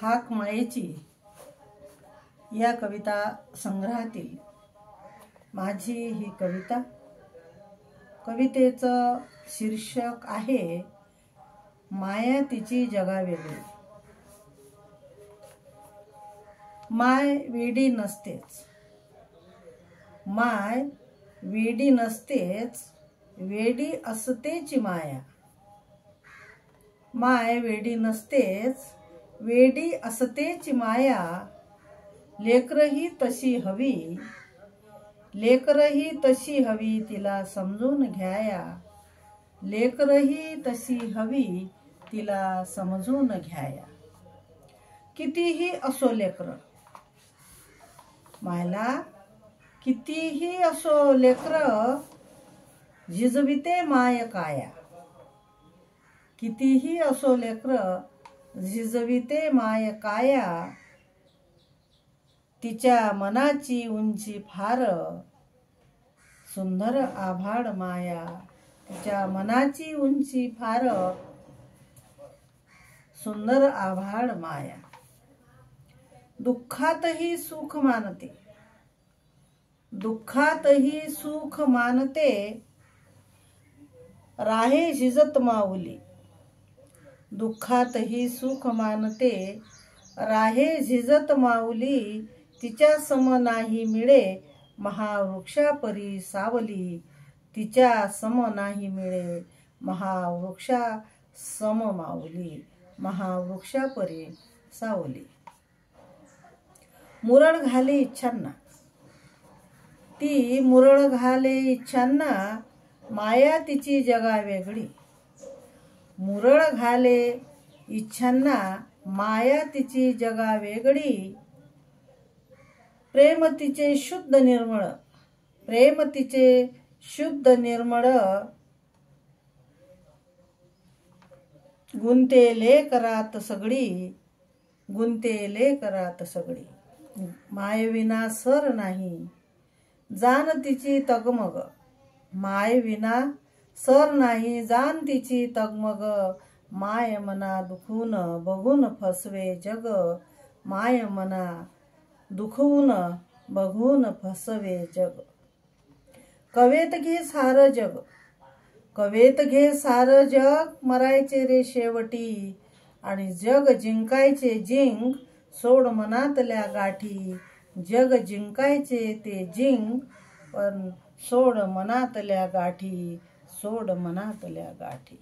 हाक मायेची या कविता संग्रहातील माझी ही कविता। कवितेचं शीर्षक आहे माया तिची जगावेगळी। माय वेडी नसतेच, माय वेडी नसतेच, वेडी असतेची माया। माय वेडी नसतेच, वेडी असतेची माया। लेकरही तशी हवी, लेकरही तशी हवी, तिला समजून घ्याया। लेकरही तशी हवी, तिला समजून घ्याया। कितीही असो लेकर, मायला कितीही असो लेकर, झिजविते माय काया। कितीही असो लेकर, झिजविते माय काया। तिच्या मनाची उंची फार, सुंदर आभाळ माया। तिच्या मनाची उंची फार, सुंदर आभाळ माया। दुःखातही सुख मानते, दुःखातही सुख मानते, राहे झिजत माऊली। दुःखातही सुख मानते, राहे झिजत माऊली। तिच्या सम नाही मिळे, महावृक्षापरी सावली। तिच्या सम नाही मिळे, महावृक्षा सम माऊली। महावृक्षापरी सावली। मुरड घाले इच्छांना, ती मुरड घाले इच्छांना, माया तिची जगावेगळी। मुरड घाले इच्छांना, माया तिची जगावेगळी। प्रेम तिचे शुद्ध निर्मळ, प्रेम तिचे शुद्ध निर्मळ। गुंते लेकरात सगळी, गुंते लेकरात सगळी। मायविना सर नाही, जाण तिची तगमग। मायविना सर नाही, जाण तिची तगमग। माय मना दुखून बघून फसवे जग। माय मना दुखून बघून फसवे जग। कवेत घे सार जग, कवेत घे सार जग। मरायचे रे शेवटी, आणि जग जिंकायचे जिंक। सोड मनातल्या गाठी, जग जिंकायचे ते जिंक। पण सोड मनातल्या गाठी, सोड मनातल्या गाठी।